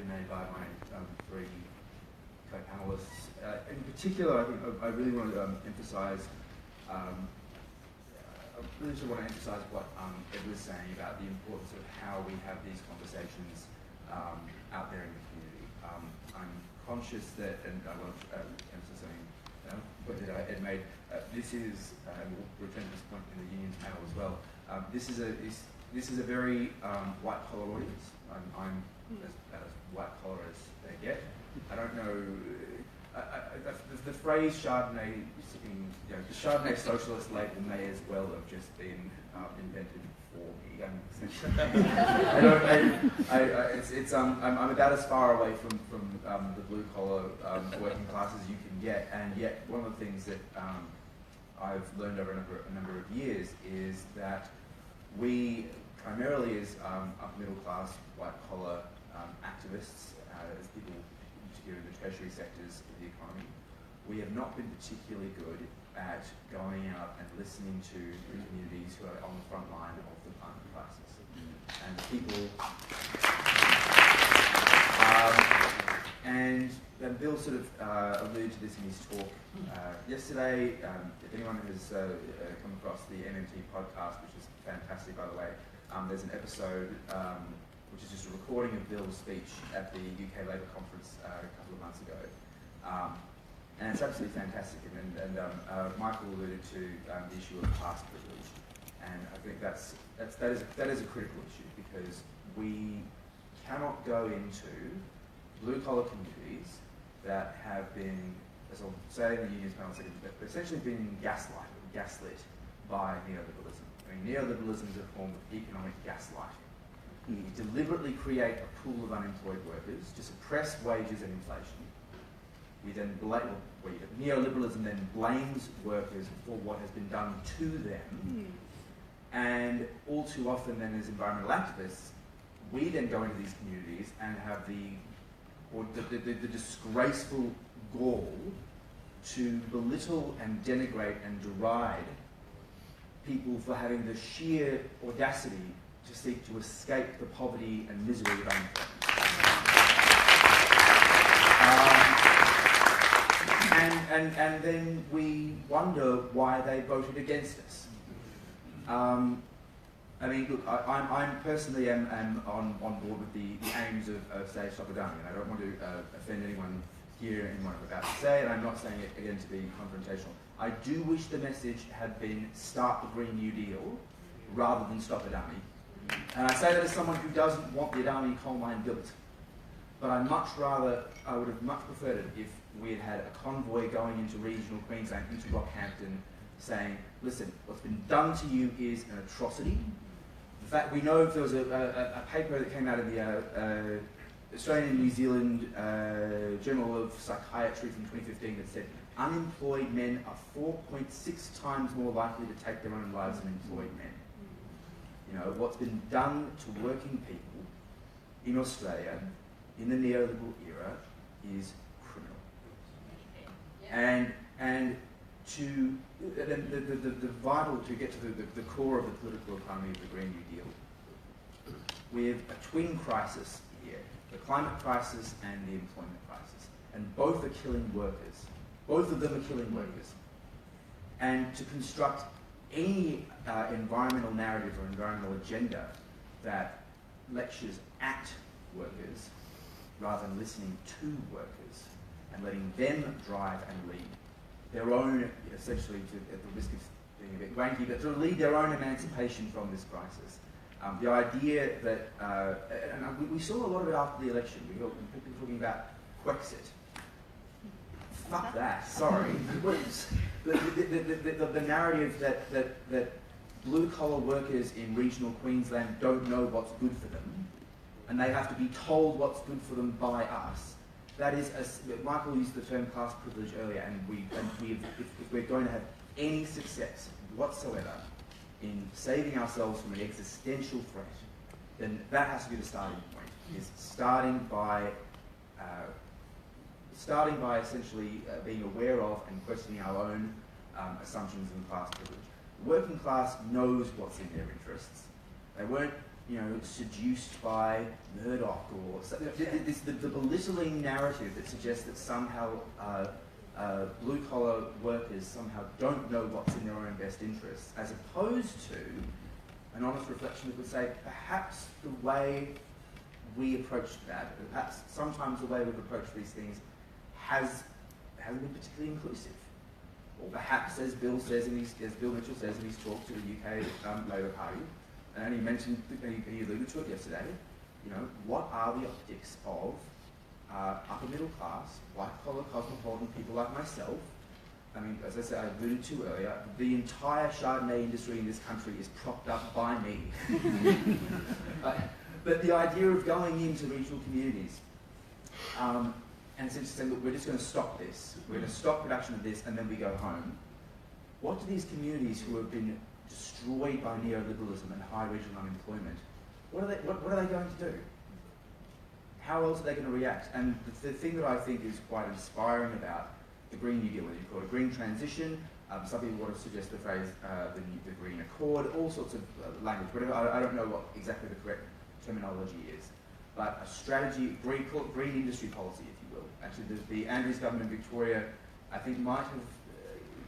been made by my three co-panelists. In particular, I think I really want to emphasise. I really just want to emphasise what Ed was saying about the importance of how we have these conversations out there in the community. I'm conscious that, and I want to emphasise something point that Ed made. This is, and we'll return to this point in the unions panel as well. This is a very white collar audience. I'm as white collar as they get. I don't know. The phrase Chardonnay, the Chardonnay socialist label may as well have just been invented for me. I'm about as far away from the blue collar working class as you can get, and yet one of the things that I've learned over a number of years is that we primarily as upper middle class white collar activists, as people in the tertiary sectors of the economy, we have not been particularly good at going out and listening to communities who are on the front line of the climate crisis. And people, and Bill sort of alluded to this in his talk yesterday. If anyone has come across the MMT podcast, which is fantastic by the way, there's an episode which is just a recording of Bill's speech at the UK Labour Conference a couple of months ago. And it's absolutely fantastic. And Michael alluded to the issue of class privilege. And I think that is a critical issue, because we cannot go into blue-collar communities that have been, as I'll say in the unions panel second, but essentially been gaslit by neoliberalism. I mean, neoliberalism is a form of economic gaslighting. You deliberately create a pool of unemployed workers to suppress wages and inflation. We then neoliberalism then blames workers for what has been done to them. And all too often then as environmental activists, we then go into these communities and have the disgraceful gall to belittle and denigrate and deride people for having the sheer audacity to seek to escape the poverty and misery of unemployment. And then we wonder why they voted against us. I mean, look, I'm personally am on board with the aims of say, Stop Adani, and I don't want to offend anyone here in what I'm about to say, and I'm not saying it again to be confrontational. I do wish the message had been Start the Green New Deal rather than Stop Adani. And I say that as someone who doesn't want the Adani coal mine built. But I would have much preferred it if we had had a convoy going into regional Queensland, into Rockhampton, saying, listen, what's been done to you is an atrocity. In fact, we know there was a paper that came out of the Australian and New Zealand Journal of Psychiatry from 2015 that said unemployed men are 4.6 times more likely to take their own lives than employed men. You know, what's been done to working people in Australia in the neoliberal era is criminal. And to the vital to get to the core of the political economy of the Green New Deal, we have a twin crisis here: the climate crisis and the employment crisis, and both are killing workers. Both of them are killing workers. And to construct any environmental narrative or environmental agenda that lectures at workers rather than listening to workers and letting them drive and lead their own, essentially, at the risk of being a bit wanky, but to lead their own emancipation from this crisis. The idea that, and we saw a lot of it after the election. We got people talking about Quexit. Fuck that, sorry. The narrative that blue-collar workers in regional Queensland don't know what's good for them, and they have to be told what's good for them by us. That is, Michael used the term class privilege earlier, and if we're going to have any success whatsoever in saving ourselves from an existential threat, then that has to be the starting point, is starting by essentially being aware of and questioning our own assumptions in class privilege. The working class knows what's in their interests. They weren't seduced by Murdoch or the belittling narrative that suggests that somehow blue-collar workers somehow don't know what's in their own best interests, as opposed to an honest reflection that would say perhaps the way we approach that, perhaps sometimes the way we've approached these things hasn't been particularly inclusive. Or perhaps, as Bill Mitchell says in his talk to the UK Labour Party, and he mentioned, he alluded to it yesterday, what are the optics of upper middle class, white-collar cosmopolitan people like myself? I mean, as I said, I alluded to earlier, the entire Chardonnay industry in this country is propped up by me. But the idea of going into regional communities and essentially saying, look, we're just going to stop this. We're going to stop production of this, and then we go home. What do these communities who have been destroyed by neoliberalism and high regional unemployment, what are they going to do? How else are they going to react? And the thing that I think is quite inspiring about the Green New Deal, whether you call it a green transition, some people want to suggest the phrase the Green Accord, all sorts of language, whatever. I don't know what exactly the correct terminology is, but a strategy, call it green industry policy, if you will. Actually, the Andrews government in Victoria, I think, might have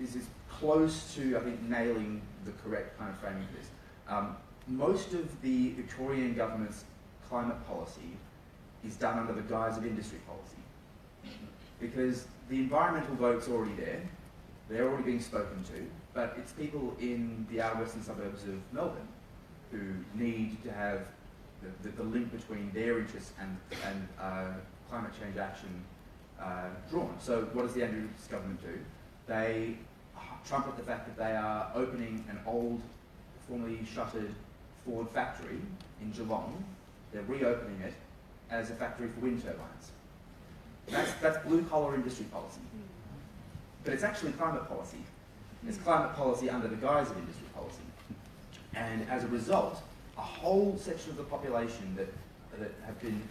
is close to, I think, nailing the correct kind of framing for this. Most of the Victorian government's climate policy is done under the guise of industry policy, because the environmental vote's already there, they're already being spoken to, but it's people in the outer western suburbs of Melbourne who need to have the link between their interests and climate change action drawn. So what does the Andrews government do? They trumpet the fact that they are opening an old, formerly shuttered Ford factory in Geelong. They're reopening it as a factory for wind turbines. That's blue-collar industry policy. But it's actually climate policy. It's climate policy under the guise of industry policy. And as a result, a whole section of the population that have been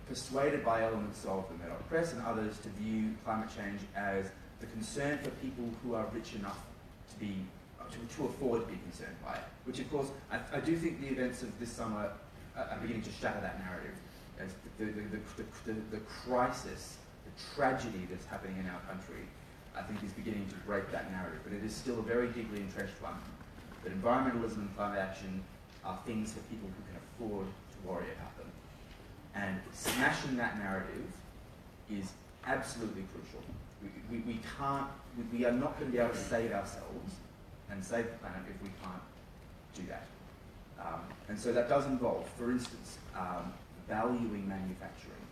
persuaded by elements of the Murdoch press and others to view climate change as the concern for people who are rich enough to afford to be concerned by it. Which, of course, I do think the events of this summer are beginning to shatter that narrative. As the crisis, the tragedy that's happening in our country, I think is beginning to break that narrative. But it is still a very deeply entrenched one. That environmentalism and climate action are things for people who can afford to worry about them. And smashing that narrative is absolutely crucial. We are not going to be able to save ourselves and save the planet if we can't do that. And so that does involve, for instance, valuing manufacturing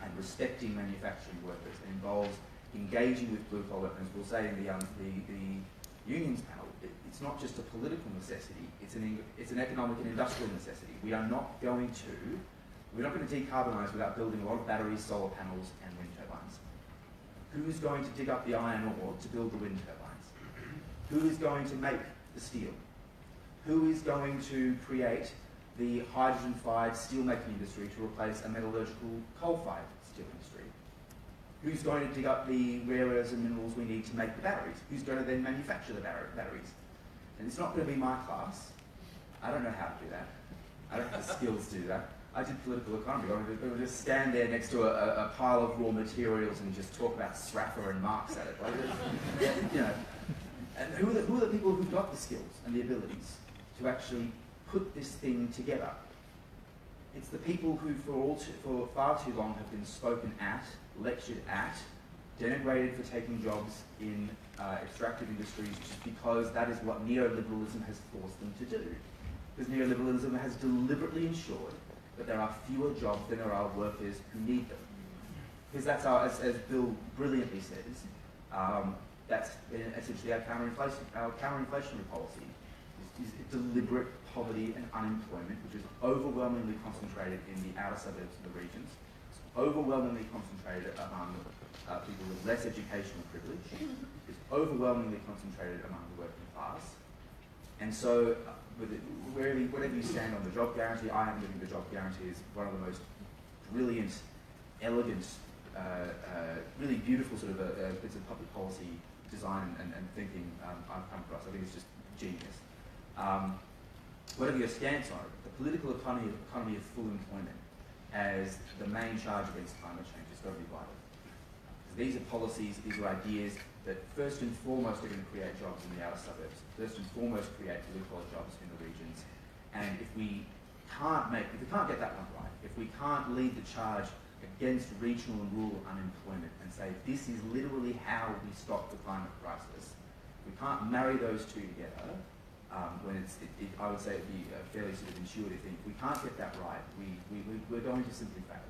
and respecting manufacturing workers. It involves engaging with blue collar, as we'll say in the unions panel. It's not just a political necessity, it's an economic and industrial necessity. We're not going to decarbonise without building a lot of batteries, solar panels and wind turbines. Who's going to dig up the iron ore to build the wind turbines? Who is going to make the steel? Who is going to create the hydrogen-fired steel-making industry to replace a metallurgical coal-fired steel industry? Who's going to dig up the rare earths and minerals we need to make the batteries? Who's going to then manufacture the batteries? And it's not going to be my class. I don't know how to do that. I don't have the skills to do that. I did political economy. I would just stand there next to a pile of raw materials and just talk about Sraffa and Marx at it. Like, And who are the people who've got the skills and the abilities to actually put this thing together? It's the people who for far too long have been spoken at, lectured at, denigrated for taking jobs in extractive industries just because that is what neoliberalism has forced them to do. Because neoliberalism has deliberately ensured that there are fewer jobs than there are workers who need them. Because that's as Bill brilliantly says, that's essentially our counterinflationary policy. Is deliberate poverty and unemployment, which is overwhelmingly concentrated in the outer suburbs of the regions. It's overwhelmingly concentrated among people with less educational privilege. It's overwhelmingly concentrated among the working class. And so, wherever you stand on the job guarantee, I happen to think the job guarantee is one of the most brilliant, elegant, really beautiful sort of bits of public policy design and thinking I've come across. I think it's just genius. whatever your stance on it, the political economy of full employment as the main charge against climate change has got to be vital. These are policies, these are ideas that first and foremost are going to create jobs in the outer suburbs, first and foremost create blue-collar jobs in the regions. And if we can't get that one right, if we can't lead the charge against regional and rural unemployment and say this is literally how we stop the climate crisis, we can't marry those two together, when I would say it'd be a fairly sort of intuitive thing. If we can't get that right, we're going to simply fail.